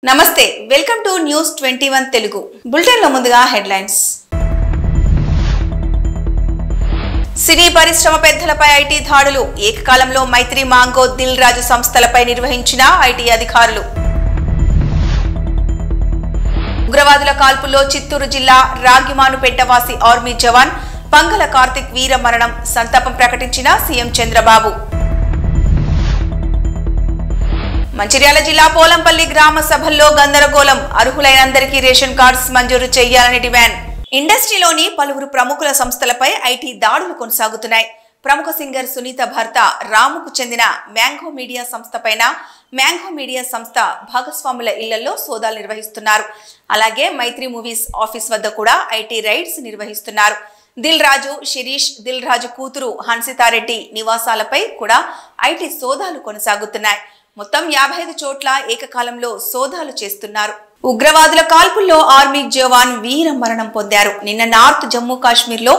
నమస్తే welcome to news 21 Telugu bulletin లో ముందుగా హెడ్లైన్స్ సినీ పరిశ్రమ పెద్దలపై ఐటీ దాడులు ఏకకాలంలో మైత్రి మాంగో దిల్ రాజు సంస్థలపై నిర్వహించిన ఐటీ అధికారులు ఉగ్రవాదుల కాల్పుల్లో చిత్తూరు జిల్లా రాగిమానుపేటవాసి ఆర్మీ జవాన్ పంగల కార్తిక్ వీర మరణం సంతాపం ప్రకటించిన సీఎం చంద్రబాబు మంచిర్యాల జిల్లా పోలంపల్లి గ్రామ సభల్లో గందరగోళం అర్హులైనందరికీ రేషన్ కార్డ్స్ మంజూరు చేయాలని డిమాండ్ ఇండస్ట్రీలోని పలువురు ప్రముఖుల సంస్థలపై ఐటీ దాడులు కొనసాగుతున్నాయి. ప్రముఖ సింగర్ సునీత భర్త రాముకు చెందిన మ్యాంగో మీడియా సంస్థపైన మ్యాంగో మీడియా సంస్థ భాగస్వాముల ఇళ్లలో సోదాలు నిర్వహిస్తున్నారు. అలాగే మైత్రి మూవీస్ ఆఫీస్ వద్ద కూడా ఐటీ రైడ్స్ నిర్వహిస్తున్నారు. దిల్ రాజు, శిరీష్, దిల్ రాజు కూతురు హన్సితారెడ్డి నివాసాలపై కూడా ఐటీ సోదాలు కొనసాగుతున్నాయి. మొత్తం 55 చోట్ల ఏకకాలంలో సోదాలు చేస్తున్నారు. ఉగ్రవాదుల కాల్పుల్లో ఆర్మీ జవాన్ వీర మరణం పొందారు. నిన్న నార్త్ జమ్మూ కాశ్మీర్ లో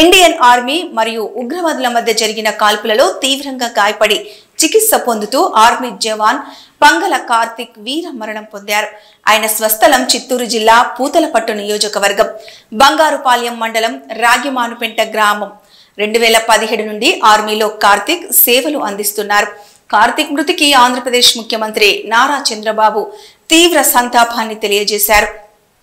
ఇండియన్ ఆర్మీ మరియు ఉగ్రవాదుల మధ్య జరిగిన కాల్పులలో తీవ్రంగా గాయపడి చికిత్స పొందుతూ ఆర్మీ జవాన్ పంగల కార్తిక్ వీర మరణం పొందారు. ఆయన స్వస్థలం చిత్తూరు జిల్లా పూతలపట్టు నియోజకవర్గం బంగారుపాలెం మండలం రాగిమానుపెంట గ్రామం. 2017 నుండి ఆర్మీలో కార్తిక్ సేవలు అందిస్తున్నారు. కార్తిక్ మృతికి ఆంధ్రప్రదేశ్ ముఖ్యమంత్రి నారా చంద్రబాబు తీవ్ర సంతాపాన్ని తెలియజేశారు.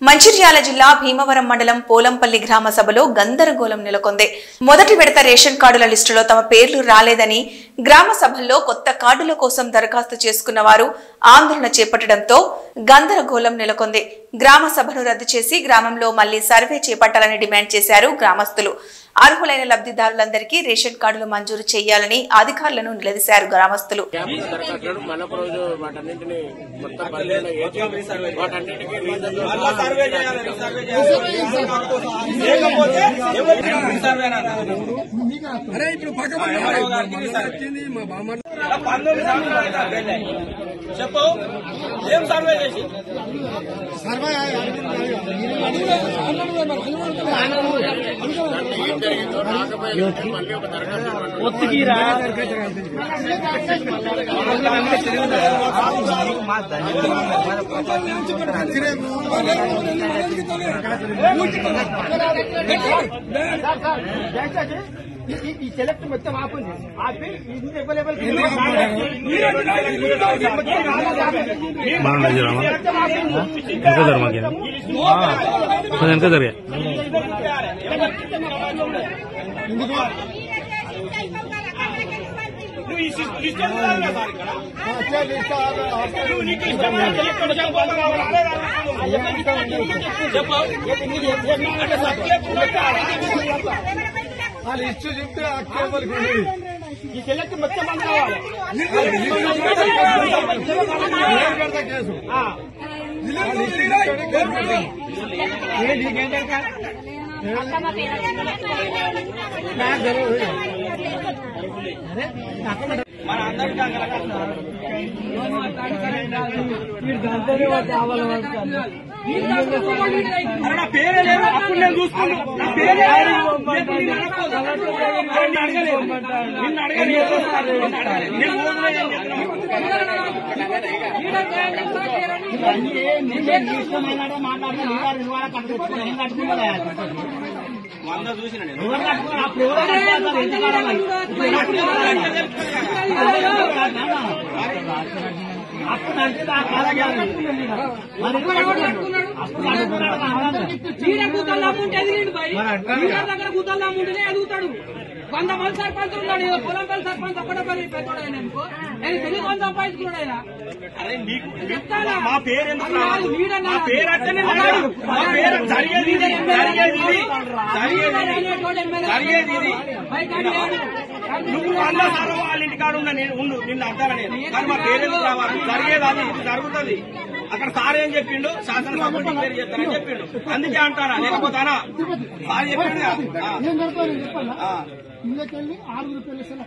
మంచిర్యాల జిల్లా భీమవరం మండలం పోలంపల్లి గ్రామ సభలో గందరగోళం నెలకొంది. మొదటి విడత రేషన్ కార్డుల లిస్టులో తమ పేర్లు రాలేదని గ్రామ సభల్లో కొత్త కార్డుల కోసం దరఖాస్తు చేసుకున్న వారు ఆందోళన చేపట్టడంతో గందరగోళం నెలకొంది. గ్రామ సభను రద్దు చేసి గ్రామంలో మళ్లీ సర్వే చేపట్టాలని డిమాండ్ చేశారు గ్రామస్తులు. అర్హులైన లబ్ధిదారులందరికీ రేషన్ కార్డులు మంజూరు చేయాలని అధికారులను నిలదీశారు గ్రామస్తులు. చెప్పు ఏం సర్వే చేసి ఒత్తిగిరా ఈ సెలెక్ట్ మొత్తం ఆపండి ఆపి వాళ్ళు ఇచ్చు చెప్తే ఈ సెలెక్ట్ మొత్తం మంది కావాలి. కేసు మన అందరికీ నా పేరే లేదు. అప్పుడు నేను చూసుకున్నాను. నా పేరే అడగలేదు. నిన్ను అడగలేదు. వంద చూసిన గుద్దల్లాముంటేనే ఎదుగుతాడు. 100 మంది సర్పంచ్ ఉన్నాడు. పొలంపల్లి సర్పంచ్ ఒక్కడే పెద్దోడు అనుకో. నేను తెలుగు కొంత సంపాదించుకున్నాడు ఆయన. మా పేరు మా పేరు అట్టనే జరిగేది నువ్వు అన్న సార్ వాళ్ళ ఇంటికాడు ఉన్నా నేను ఉండు నిన్ను అర్థాను నేను. కానీ మా పేరెందుకు రావాలి? జరిగేది అది ఇది జరుగుతుంది. అక్కడ సార్ ఏం చెప్పిండు? శాసనసభ డిక్లేర్ చేస్తానని చెప్పిండు. అందుకే అంటారా లేకపోతానా? సార్ చెప్పిండు. ఇళ్ళకెళ్ళి 6 పిల్లలు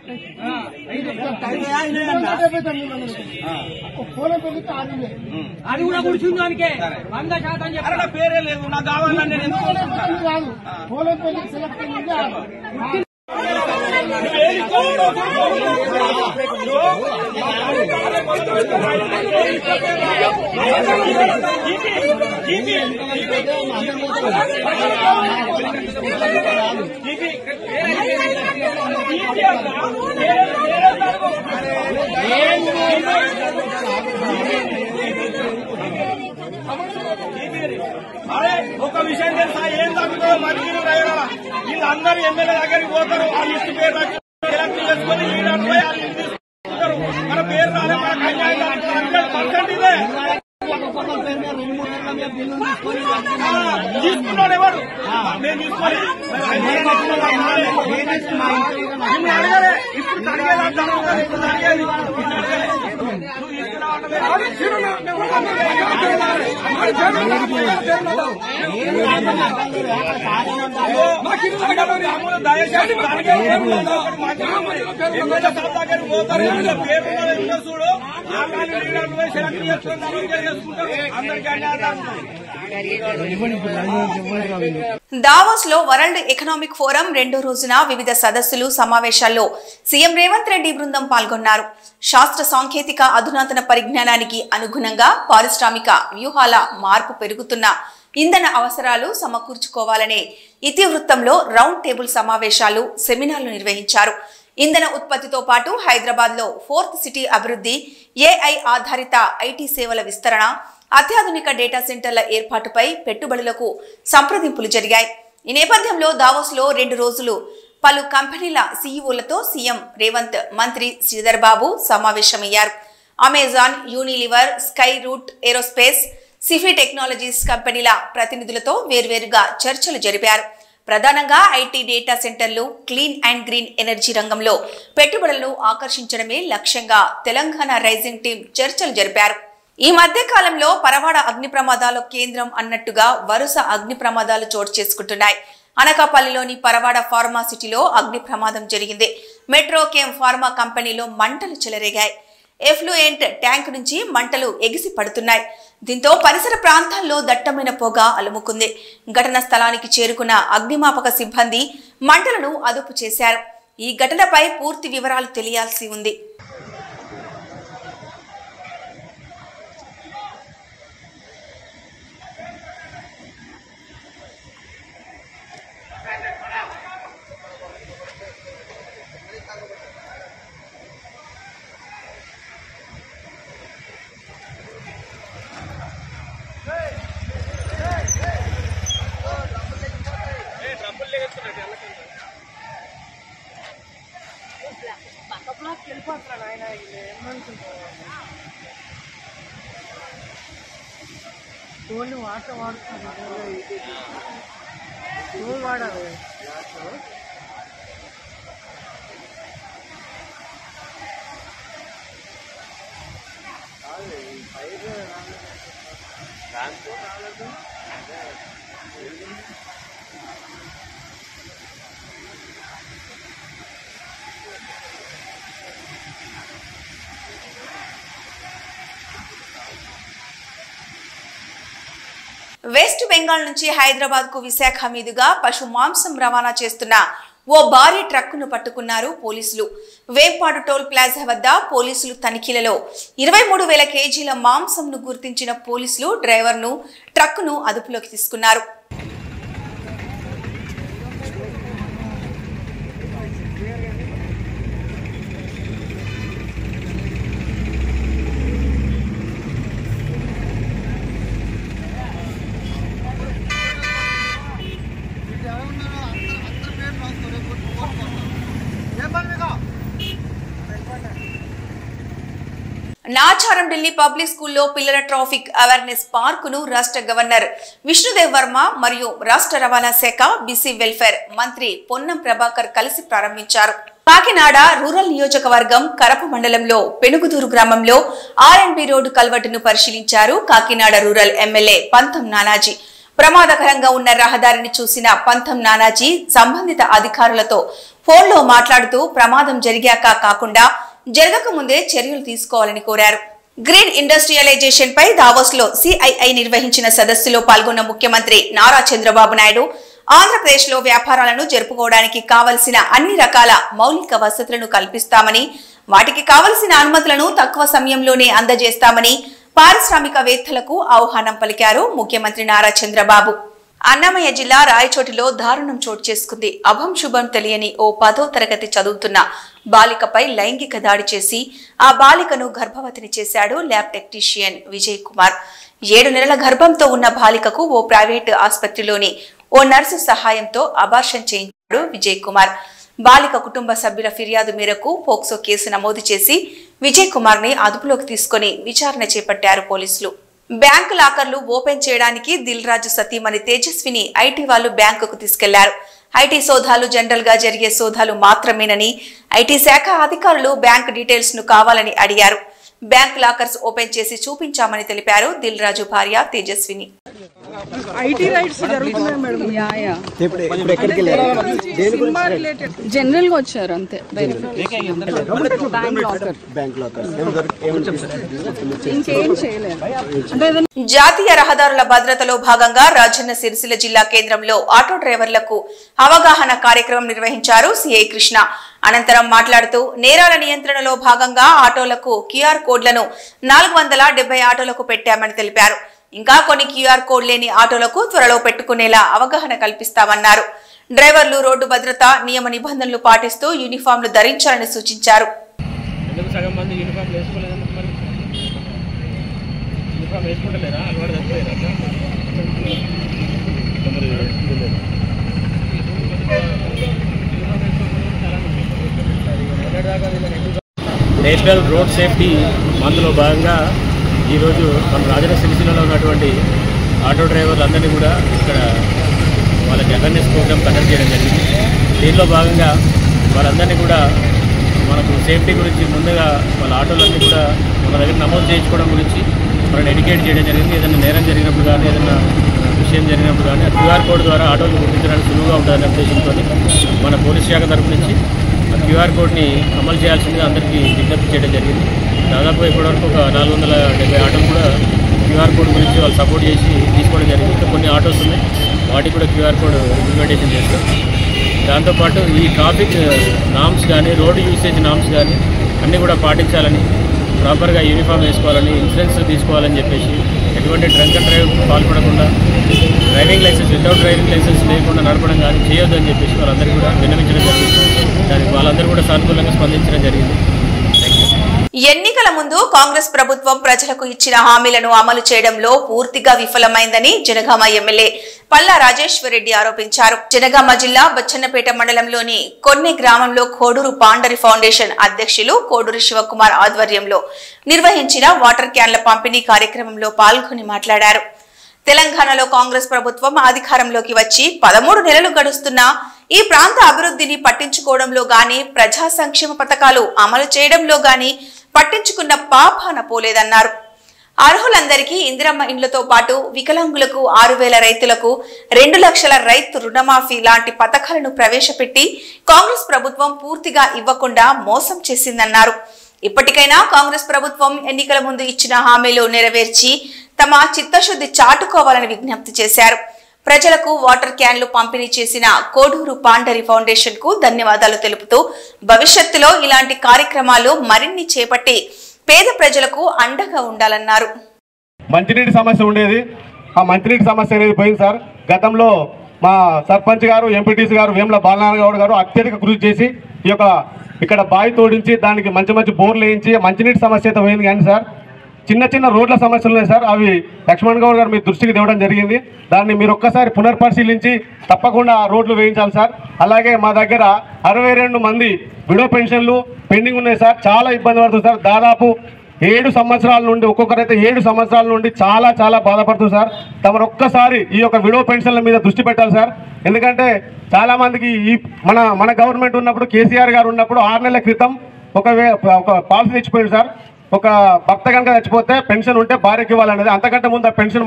అది కూడా కూర్చుందానికే 100% చెప్పారు. పేరే లేదు నాకు కావాలని నేను ఎందుకు పోలంపల్లి సెలెక్ట్ అరే ఒక విషయం తెలుసా, ఏం తగ్గుతుందో మంచిగా రైతుల వీళ్ళందరూ ఎమ్మెల్యే దగ్గరికి పోతారు, వాళ్ళ లిస్టు పేరు సెలెక్ట్ చేసుకుని లీడర్పై వాళ్ళు లిస్ట్ తీసుకుంటారు. మన పేరు రాలే, మన కన్యాయం 100% ఇదే తీసుకున్నాడు. ఎవరు నేను తీసుకోవాలి అడగలే, ఇప్పుడు అడిగేది ఇప్పుడు అడిగేది దయచేసి పేరు చూడు సెలెక్ట్ చేసుకుంటారు అందరికీ. దావోస్ లో వరల్డ్ ఎకనామిక్ ఫోరం రెండో రోజున వివిధ సదస్సులు సమావేశాల్లో సీఎం రేవంత్ రెడ్డి బృందం పాల్గొన్నారు. శాస్త్ర సాంకేతిక అధునాతన పరిజ్ఞానానికి అనుగుణంగా పారిశ్రామిక వ్యూహాల మార్పు పెరుగుతున్న ఇంధన అవసరాలు సమకూర్చుకోవాలనే ఇతివృత్తంలో రౌండ్ టేబుల్ సమావేశాలు సెమినార్లు నిర్వహించారు. ఇంధన ఉత్పత్తితో పాటు హైదరాబాద్ లో 4th సిటీ అభివృద్ధి, ఏఐ ఆధారిత ఐటీ సేవల విస్తరణ, అత్యాధునిక డేటా సెంటర్ల ఏర్పాటుపై పెట్టుబడులకు సంప్రదింపులు జరిగాయి. ఈ నేపథ్యంలో దావోస్ లో 2 రోజులు పలు కంపెనీల సీఈఓలతో సీఎం రేవంత్, మంత్రి శ్రీధర్ బాబు సమావేశమయ్యారు. Amazon, Unilever, Skyroot aerospace, Sify technologies కంపెనీల ప్రతినిధులతో వేర్వేరుగా చర్చలు జరిపారు. ప్రధానంగా ఐటీ, డేటా సెంటర్లు, క్లీన్ అండ్ గ్రీన్ ఎనర్జీ రంగంలో పెట్టుబడులను ఆకర్షించడమే లక్ష్యంగా తెలంగాణ రైజింగ్ టీం చర్చలు జరిపారు. ఈ మధ్య కాలంలో పరవాడ అగ్ని ప్రమాదాల కేంద్రం అన్నట్టుగా వరుస అగ్ని ప్రమాదాలు చోటు చేసుకుంటున్నాయి. అనకాపల్లిలోని పరవాడ ఫార్మా సిటీలో అగ్ని ప్రమాదం జరిగింది. మెట్రోకేమ్ ఫార్మా కంపెనీలో మంటలు చెలరేగాయి. ఎఫ్లూయెంట్ ట్యాంక్ నుంచి మంటలు ఎగిసి పడుతున్నాయి. దీంతో పరిసర ప్రాంతాల్లో దట్టమైన పొగ అలుముకుంది. ఘటన స్థలానికి చేరుకున్న అగ్నిమాపక సిబ్బంది మంటలను అదుపు చేశారు. ఈ ఘటనపై పూర్తి వివరాలు తెలియాల్సి ఉంది. వాడాలి వెస్ట్ బెంగాల్ నుంచి హైదరాబాద్ కు విశాఖ మీదుగా పశు మాంసం రవాణా చేస్తున్న ఓ భారీ ట్రక్కును పట్టుకున్నారు పోలీసులు. వేంపాడు టోల్ ప్లాజా వద్ద పోలీసులు తనిఖీలలో 23,000 కేజీల మాంసంను గుర్తించిన పోలీసులు డ్రైవర్ను, ట్రక్కును అదుపులోకి తీసుకున్నారు. నాచారం ఢిల్లీ పబ్లిక్ స్కూల్లో పిల్లల ట్రాఫిక్ అవేర్నెస్ పార్కును రాష్ట్ర గవర్నర్ విష్ణుదేవ్ వర్మ మరియు రాష్ట్ర రవాణా శాఖ, బీసీ వెల్ఫేర్ మంత్రి పొన్నం ప్రభాకర్ కలిసి ప్రారంభించారు. కాకినాడ రూరల్ నియోజకవర్గం కరప మండలంలో పెనుగుదూరు గ్రామంలో ఆర్ఎండ్బి రోడ్డు కల్వర్టును పరిశీలించారు కాకినాడ రూరల్ ఎమ్మెల్యే పంతం నానాజీ. ప్రమాదకరంగా ఉన్న రహదారిని చూసిన పంతం నానాజీ సంబంధిత అధికారులతో ఫోన్లో మాట్లాడుతూ ప్రమాదం జరిగాక కాకుండా జరగక ముందే చర్యలు తీసుకోవాలని కోరారు. గ్రీన్ ఇండస్ట్రియలైజేషన్ పై దావోస్ లో సిఐఐ నిర్వహించిన సదస్సులో పాల్గొన్న ముఖ్యమంత్రి నారా చంద్రబాబు నాయుడు ఆంధ్రప్రదేశ్లో వ్యాపారాలను జరుపుకోవడానికి కావలసిన అన్ని రకాల మౌలిక వసతులను కల్పిస్తామని, వాటికి కావలసిన అనుమతులను తక్కువ సమయంలోనే అందజేస్తామని పారిశ్రామికవేత్తలకు ఆహ్వానం పలికారు ముఖ్యమంత్రి నారా చంద్రబాబు. అన్నమయ్య జిల్లా రాయచోటిలో దారుణం చోటు చేసుకుంది. అభం శుభం తెలియని ఓ 10వ తరగతి చదువుతున్న బాలికపై లైంగిక దాడి చేసి ఆ బాలికను గర్భవతిని చేశాడు ల్యాబ్ టెక్నీషియన్ విజయ్ కుమార్. 7 నెలల గర్భంతో ఉన్న బాలికకు ఓ ప్రైవేటు ఆసుపత్రిలోని ఓ నర్సు సహాయంతో అబార్షన్ చేయించాడు విజయ్ కుమార్. బాలిక కుటుంబ సభ్యుల ఫిర్యాదు మేరకు పోక్సో కేసు నమోదు చేసి విజయ్ కుమార్ ని అదుపులోకి తీసుకుని విచారణ చేపట్టారు పోలీసులు. బ్యాంకు లాకర్లు ఓపెన్ చేయడానికి దిల్ రాజు సతీమణి తేజస్విని ఐటీ వాళ్లు బ్యాంకుకు తీసుకెళ్లారు. ఐటీ సోదాలు జనరల్ గా జరిగే సోదాలు మాత్రమేనని, ఐటీ శాఖ అధికారులు బ్యాంక్ డీటెయిల్స్ ను కావాలని అడిగారు. బ్యాంక్ లాకర్స్ ఓపెన్ చేసి చూపించామని తెలిపారు దిల్ రాజు భార్య తేజస్విని. ఐటీ రైట్స్ జరుగుతున్నాయి మేడం. జనరల్ గా వచ్చారు అంతే. ఇంకేం చేయలేదు. జాతీయ రహదారుల భద్రతలో భాగంగా రాజన్న సిరిసిల్ల జిల్లా కేంద్రంలో ఆటో డ్రైవర్లకు అవగాహన కార్యక్రమం నిర్వహించారు సిఐ కృష్ణ. అనంతరం మాట్లాడుతూ నేరాల నియంత్రణలో భాగంగా ఆటోలకు క్యూఆర్ కోడ్లను 470 ఆటోలకు పెట్టామని తెలిపారు. ఇంకా కొన్ని క్యూఆర్ కోడ్ లేని ఆటోలకు త్వరలో పెట్టుకునేలా అవగాహన కల్పిస్తామన్నారు. డ్రైవర్లు రోడ్డు భద్రత నియమ నిబంధనలు పాటిస్తూ యూనిఫామ్లు ధరించాలని సూచించారు. నేషనల్ రోడ్ సేఫ్టీ మంత్లో భాగంగా ఈరోజు మన రాజన్న సిరిసిల్లలో ఉన్నటువంటి ఆటో డ్రైవర్లందరినీ కూడా ఇక్కడ వాళ్ళకి అవేర్నెస్ ప్రోగ్రామ్ కండక్ట్ చేయడం జరిగింది. దీనిలో భాగంగా వాళ్ళందరినీ కూడా మనకు సేఫ్టీ గురించి ముందుగా వాళ్ళ ఆటోలన్నీ కూడా మన దగ్గర నమోదు చేయించుకోవడం గురించి మనల్ని ఎడ్యుకేట్ చేయడం జరిగింది. ఏదైనా నేరం జరిగినప్పుడు కానీ ఏదైనా విషయం జరిగినప్పుడు కానీ క్యూఆర్ కోడ్ ద్వారా ఆటోలు గుర్తించడానికి సులువుగా ఉంటుందనే ఉద్దేశంతో మన పోలీస్ శాఖ తరఫు నుంచి క్యూఆర్ కోడ్ని అమలు చేయాల్సిందిగా అందరికీ విజ్ఞప్తి చేయడం జరిగింది. దాదాపు ఇప్పటివరకు ఒక 470 ఆటోలు కూడా క్యూఆర్ కోడ్ గురించి వాళ్ళు సపోర్ట్ చేసి తీసుకోవడం జరిగింది. ఇంకా కొన్ని ఆటోస్ ఉన్నాయి, వాటికి కూడా క్యూఆర్ కోడ్ ఇంప్లిమెంటేషన్ చేస్తాం. దాంతోపాటు ఈ ట్రాఫిక్ నామ్స్ కానీ రోడ్డు యూసేజ్ నామ్స్ కానీ అన్నీ కూడా పాటించాలని, ప్రాపర్గా యూనిఫామ్ వేసుకోవాలని, ఇన్సూరెన్స్ తీసుకోవాలని చెప్పేసి, ఎటువంటి డ్రంక్ అండ్ డ్రైవ్ పాల్పడకుండా, driving licence without driving licence లేకుండా నడపడం కానీ చేయొద్దని చెప్పేసి వాళ్ళందరూ కూడా విన్నవించడం జరిగింది. దానికి వాళ్ళందరూ కూడా సానుకూలంగా స్పందించడం జరిగింది. ఎన్నికల ముందు కాంగ్రెస్ ప్రభుత్వం ప్రజలకు ఇచ్చిన హామీలను అమలు చేయడంలో పూర్తిగా విఫలమైందని జనగామ ఎమ్మెల్యే పల్లా రాజేశ్వరరెడ్డి ఆరోపించారు. జనగామ జిల్లా బచ్చన్నపేట మండలంలోని కొన్ని గ్రామంలో కోడూరు పాండరి ఫౌండేషన్ అధ్యక్షులు కోడూరు శివకుమార్ ఆధ్వర్యంలో నిర్వహించిన వాటర్ క్యాన్ల పంపిణీ కార్యక్రమంలో పాల్గొని మాట్లాడారు. తెలంగాణలో కాంగ్రెస్ ప్రభుత్వం అధికారంలోకి వచ్చి 13 నెలలు గడుస్తున్నా ఈ ప్రాంత అభివృద్ధిని పట్టించుకోవడంలో గాని, ప్రజా సంక్షేమ పథకాలు అమలు చేయడంలో గాని పట్టించుకున్న పాపాన పోలేదన్నారు. అర్హులందరికీ ఇందిరమ్మ ఇండ్లతో పాటు వికలాంగులకు 6,000, రైతులకు 2 లక్షల రైతు రుణమాఫీ లాంటి పథకాలను ప్రవేశపెట్టి కాంగ్రెస్ ప్రభుత్వం పూర్తిగా ఇవ్వకుండా మోసం చేసిందన్నారు. ఇప్పటికైనా కాంగ్రెస్ ప్రభుత్వం ఎన్నికల ముందు ఇచ్చిన హామీలు నెరవేర్చి తమ చిత్తశుద్ధి చాటుకోవాలని విజ్ఞప్తి చేశారు. ప్రజలకు వాటర్ క్యాన్లు పంపిణీ చేసిన కోడూరు పాండరి ఫౌండేషన్ కు ధన్యవాదాలు తెలుపుతూ భవిష్యత్తులో ఇలాంటి కార్యక్రమాలు మరిన్ని చేపట్టి పేద ప్రజలకు అండగా ఉండాలన్నారు. మంచినీటి సమస్య ఉండేది, ఆ మంచినీటి సమస్య అనేది పోయింది సార్. గతంలో మా సర్పంచ్ గారు, ఎంపీటీసీ గారు, వేముల బాలనారాయణ గారు అత్యధిక కృషి చేసి ఈ యొక్క ఇక్కడ బావి తోడించి దానికి మంచి మంచి బోర్లు వేయించి మంచినీటి సమస్య అయితే పోయింది. కానీ సార్ చిన్న చిన్న రోడ్ల సమస్యలు ఉన్నాయి సార్, అవి లక్ష్మణ్ గౌడ్ గారు మీ దృష్టికి తేవడం జరిగింది. దాన్ని మీరు ఒక్కసారి పునర్పరిశీలించి తప్పకుండా రోడ్లు వేయించాలి సార్. అలాగే మా దగ్గర 62 మంది విడో పెన్షన్లు పెండింగ్ ఉన్నాయి సార్. చాలా ఇబ్బంది పడుతుంది సార్. దాదాపు 7 సంవత్సరాల నుండి, ఒక్కొక్కరైతే 7 సంవత్సరాల నుండి చాలా బాధపడుతుంది సార్. తమరు ఒక్కసారి ఈ యొక్క విడో పెన్షన్ల మీద దృష్టి పెట్టాలి సార్. ఎందుకంటే చాలా మందికి ఈ మన గవర్నమెంట్ ఉన్నప్పుడు, కేసీఆర్ గారు ఉన్నప్పుడు 6 నెలల క్రితం ఒక పాలసీ తెచ్చిపోయింది సార్. ఒక భర్త కనుక చచ్చిపోతే పెన్షన్ ఉంటే భార్యకి ఇవ్వాలనేది. అంతకంటే ముందు ఆ పెన్షన్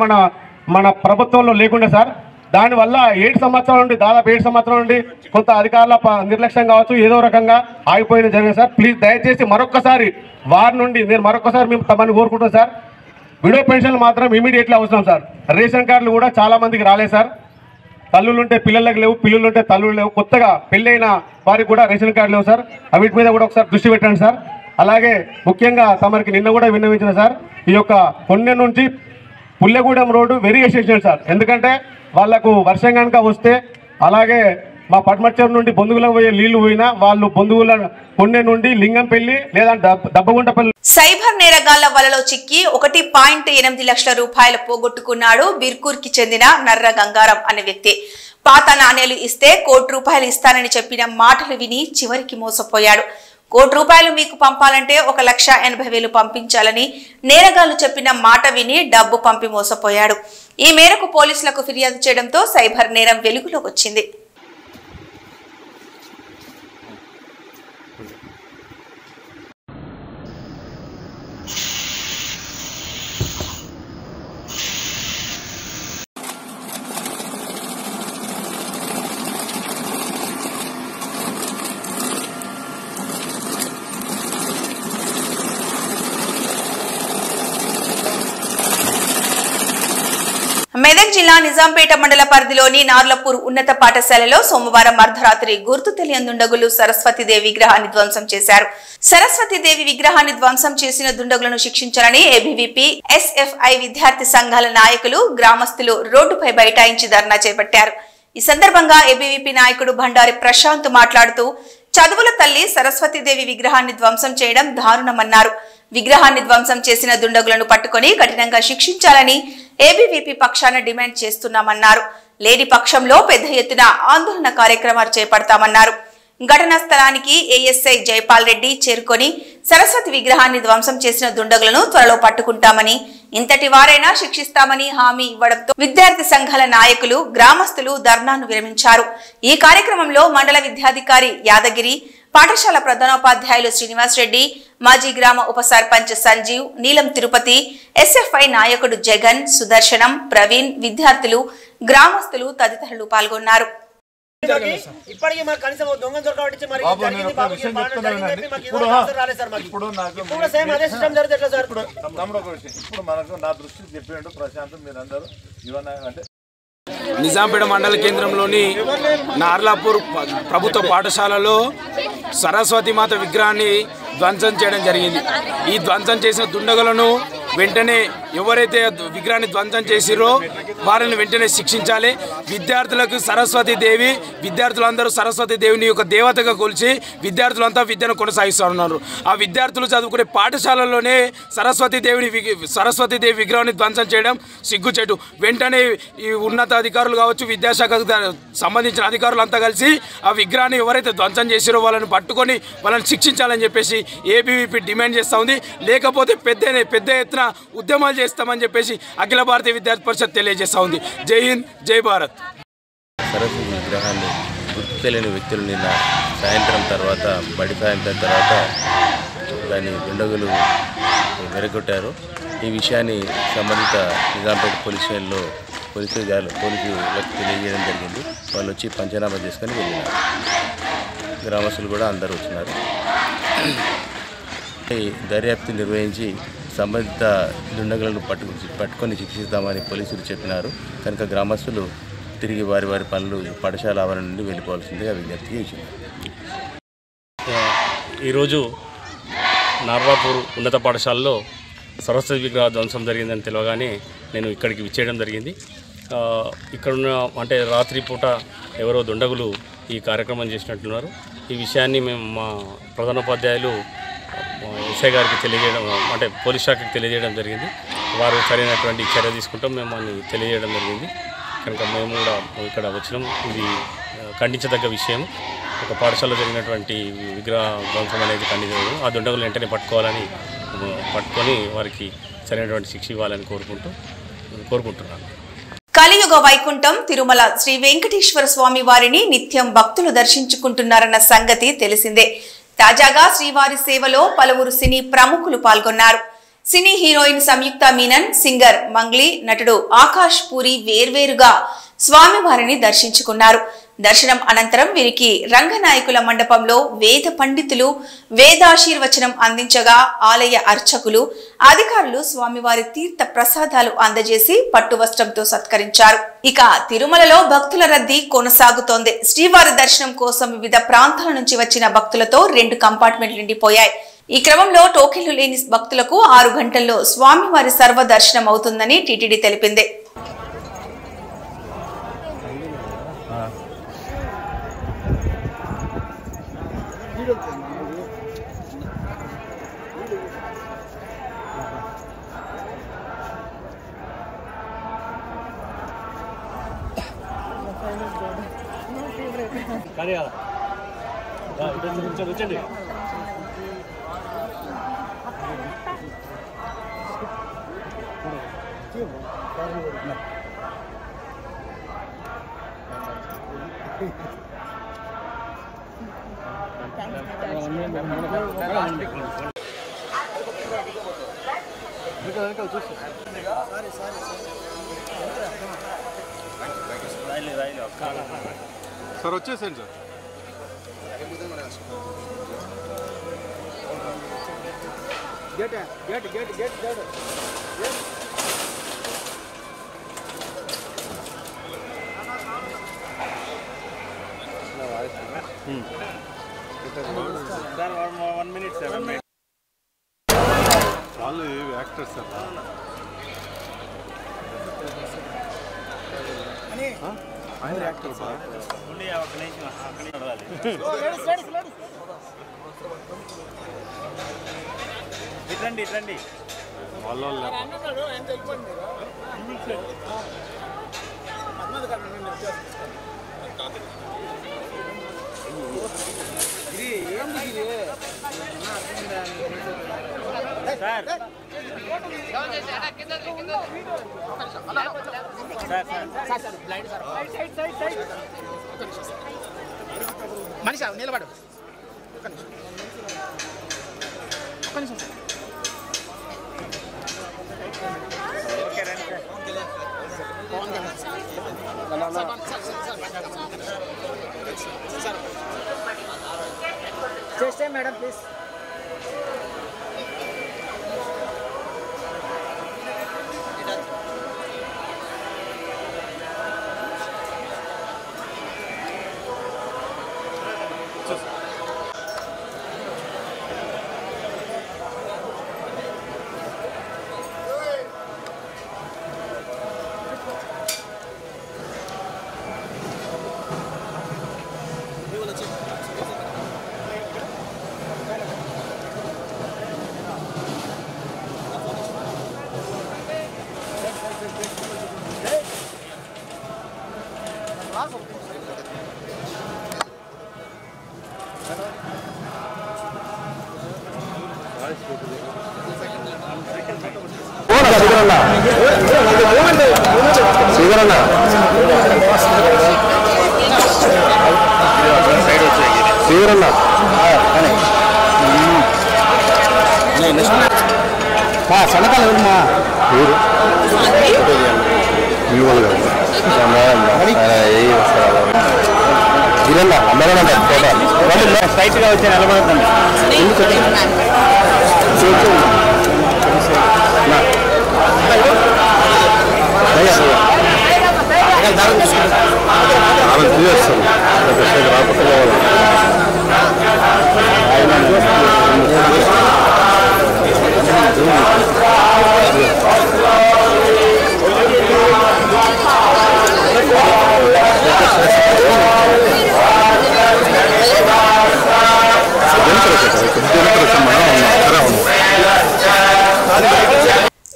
మన ప్రభుత్వంలో లేకుండా సార్. దానివల్ల 7 సంవత్సరాల నుండి, దాదాపు 7 సంవత్సరాల నుండి కొంత అధికారుల నిర్లక్ష్యం కావచ్చు, ఏదో రకంగా ఆగిపోయిన జరిగింది సార్. ప్లీజ్ దయచేసి మరొక్కసారి వారి నుండి నేను మేము తమని కోరుకుంటాం సార్. విడో పెన్షన్లు మాత్రం ఇమీడియట్లీ అవసరం సార్. రేషన్ కార్డులు కూడా చాలా మందికి రాలేదు సార్. తల్లులుంటే పిల్లలకు లేవు, పిల్లలుంటే తల్లులు లేవు, కొత్తగా పెళ్ళైన వారికి కూడా రేషన్ కార్డు లేవు సార్. వీటి మీద కూడా ఒకసారి దృష్టి పెట్టండి సార్. అలాగే ముఖ్యంగా తమరికి నిన్న కూడా విన్నవించిన సార్, ఈ యొక్క కొన్నె నుంచి పుల్లెగూడెం రోడ్డు వెరీ ఎసెన్షియల్ సార్. ఎందుకంటే వాళ్ళకు వర్షం కనుక వస్తే, అలాగే మా పట్మచ్చర్ నుండి బొందుగులకు పోయే నీళ్లు పోయినా వాళ్ళు బొందుగుల కొన్నె నుండి లింగంపల్లి లేదా దబ్బగుంటపల్లి. సైబర్ నేరగాళ్ల వలలో చిక్కి 1.8 లక్షల రూపాయలు పోగొట్టుకున్నాడు బిర్కూర్కి చెందిన నర్ర గంగారం అనే వ్యక్తి. పాత నాణేలు ఇస్తే ₹1 ఇస్తానని చెప్పిన మాటలు విని చివరికి మోసపోయాడు. ₹1 మీకు పంపాలంటే 1,80,000 పంపించాలని నేరగాళ్లు చెప్పిన మాట విని డబ్బు పంపి మోసపోయాడు. ఈ మేరకు పోలీసులకు ఫిర్యాదు చేయడంతో సైబర్ నేరం వెలుగులోకి వచ్చింది. మెదక్ జిల్లా నిజాంపేట మండల పరిధిలోని నార్లపూర్ ఉన్నత పాఠశాలలో సోమవారం అర్ధరాత్రి గుర్తు తెలియని దుండగులు సరస్వతీదేవి విగ్రహాన్ని ధ్వంసం చేశారు. సరస్వతీదేవి విగ్రహాన్ని ధ్వంసం చేసిన దుండగులను శిక్షించాలని ఏబీవీపీ, ఎస్ఎఫ్ఐ విద్యార్థి సంఘాల నాయకులు, గ్రామస్తులు రోడ్డుపై బైఠాయించి ధర్నా చేపట్టారు. ఈ సందర్భంగా ఏబీవీపీ నాయకుడు భండారి ప్రశాంత్ మాట్లాడుతూ, చదువుల తల్లి సరస్వతీదేవి విగ్రహాన్ని ధ్వంసం చేయడం దారుణమన్నారు. విగ్రహాన్ని ధ్వంసం చేసిన దుండగులను పట్టుకొని కఠినంగా శిక్షించాలని ఏబీవీపీ పక్షాన డిమాండ్ చేస్తున్నామన్నారు. లేని పక్షంలో పెద్ద ఎత్తున ఆందోళన కార్యక్రమాలు చేపడతామన్నారు. ఘటనా స్థలానికి ఏఎస్ఐ జైపాల్ రెడ్డి చేరుకొని సరస్వతి విగ్రహాన్ని ధ్వంసం చేసిన దుండగులను త్వరలో పట్టుకుంటామని, ఇంతటి వారైనా శిక్షిస్తామని హామీ ఇవ్వడంతో విద్యార్థి సంఘాల నాయకులు, గ్రామస్తులు ధర్నాను విరమించారు. ఈ కార్యక్రమంలో మండల విద్యాధికారి యాదగిరి, పాఠశాల ప్రధానోపాధ్యాయులు శ్రీనివాస్ రెడ్డి, మాజీ గ్రామ ఉప సర్పంచ్ సంజీవ్, నీలం తిరుపతి, ఎస్ఎఫ్ఐ నాయకుడు జగన్, సుదర్శనం, ప్రవీణ్, విద్యార్థులు, గ్రామస్తులు తదితరులు పాల్గొన్నారు. ఇప్పటికీ మాకు కనీసం దొంగ దొరకబట్టి మరి నిజాంపేట మండల కేంద్రంలోని నార్లాపూర్ ప్రభుత్వ పాఠశాలలో సరస్వతీమాత విగ్రహాన్ని ధ్వంసం చేయడం జరిగింది. ఈ ధ్వంసం చేసిన దుండగులను వెంటనే ఎవరైతే విగ్రహాన్ని ధ్వంసం చేసిరో వారిని వెంటనే శిక్షించాలి. విద్యార్థులకు సరస్వతీదేవి, విద్యార్థులందరూ సరస్వతీదేవిని యొక్క దేవతగా కొలిచి విద్యార్థులంతా విద్యను కొనసాగిస్తూ ఉన్నారు. ఆ విద్యార్థులు చదువుకునే పాఠశాలలోనే సరస్వతీదేవి విగ్రహాన్ని ధ్వంసం చేయడం సిగ్గుచేటు. వెంటనే ఈ ఉన్నతాధికారులు కావచ్చు, విద్యాశాఖకు సంబంధించిన అధికారులంతా కలిసి ఆ విగ్రహాన్ని ఎవరైతే ధ్వంసం చేసిరో వాళ్ళని పట్టుకొని వాళ్ళని శిక్షించాలని చెప్పేసి ఏబీవీపీ డిమాండ్ చేస్తూ ఉంది. లేకపోతే పెద్ద ఎత్తున ఉద్యమాలు చేస్తామని చెప్పేసి అఖిల భారతీయ విద్యార్థి పరిషత్ తెలియజేస్తూ ఉంది. జై హింద్, జై భారత్. సరస్వతి విగ్రహాన్ని గుర్తు తెలియని వ్యక్తులు నిన్న సాయంత్రం తర్వాత దాన్ని దుండగులు వెరగొట్టారు. ఈ విషయాన్ని సంబంధిత నిజాంపేట పోలీస్ స్టేషన్లో పోలీసులకు తెలియజేయడం జరిగింది. వాళ్ళు వచ్చి పంచనామా చేసుకొని వెళ్ళినారు. గ్రామస్తులు కూడా అందరూ వచ్చినారు. దర్యాప్తు నిర్వహించి సంబంధిత దుండగులను పట్టుకొని శిక్షిస్తామని పోలీసులు చెప్పినారు. కనుక గ్రామస్తులు తిరిగి వారి పనులు పాఠశాల ఆవరణ నుండి వెళ్ళిపోవాల్సిందిగా విజ్ఞప్తి చేసినారు. ఈరోజు నార్లాపూర్ ఉన్నత పాఠశాలలో సరస్వతి విగ్రహ ధ్వంసం జరిగిందని తెలియగానే నేను ఇక్కడికి విచ్చేయడం జరిగింది. ఇక్కడున్న అంటే రాత్రి పూట ఎవరో దుండగులు ఈ కార్యక్రమం చేసినట్లున్నారు. ఈ విషయాన్ని మేము మా ప్రధానోపాధ్యాయులు ఎస్ఐ గారికి తెలియజేయడం, అంటే పోలీస్ శాఖకి తెలియజేయడం జరిగింది. వారు సరైనటువంటి చర్య తీసుకుంటాం మేము అని తెలియజేయడం జరిగింది. కనుక మేము కూడా ఇక్కడ వచ్చినాం. ఇది ఖండించదగ్గ విషయం. ఒక పాఠశాలలో జరిగినటువంటి విగ్రహ ధ్వంసం అనేది ఖండించదు. ఆ దుండగులు వెంటనే పట్టుకొని వారికి సరైనటువంటి శిక్ష ఇవ్వాలని కోరుకుంటున్నాను. కలియుగ వైకుంఠం తిరుమల శ్రీ వెంకటేశ్వర స్వామి వారిని నిత్యం భక్తులు దర్శించుకుంటున్నారన్న సంగతి తెలిసిందే. తాజాగా శ్రీవారి సేవలో పలువురు సినీ ప్రముఖులు పాల్గొన్నారు. సినీ హీరోయిన్ సంయుక్త మీనన్, సింగర్ మంగ్లీ, నటుడు ఆకాష్ పూరి వేర్వేరుగా స్వామివారిని దర్శించుకున్నారు. దర్శనం అనంతరం వీరికి రంగనాయకుల మండపంలో వేద పండితులు వేదాశీర్వచనం అందించగా ఆలయ అర్చకులు అధికారులు స్వామివారి తీర్థ ప్రసాదాలు అందజేసి పట్టు వస్త్రంతో సత్కరించారు. ఇక తిరుమలలో భక్తుల రద్దీ కొనసాగుతోంది. శ్రీవారి దర్శనం కోసం వివిధ ప్రాంతాల నుంచి వచ్చిన భక్తులతో 2 కంపార్ట్మెంట్లు నిండిపోయాయి. ఈ క్రమంలో టోకెన్లు లేని భక్తులకు 6 గంటల్లో స్వామివారి సర్వ దర్శనం అవుతుందని టీటీడీ తెలిపింది. సార్ వచ్చేసేయండి సార్. వాళ్ళు యాక్టర్స్ సార్. ఆయన యాక్టర్ సార్. ఇట్రండి వాళ్ళ మనిషి నిలబడు. చేస్తే మేడం ప్లీజ్. సనకాలు ఎవరమ్మా స్ట్రైట్ గా వచ్చి నిలబడుతుంది.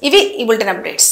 ఇవి ఈ బులెటిన్ అప్డేట్స్.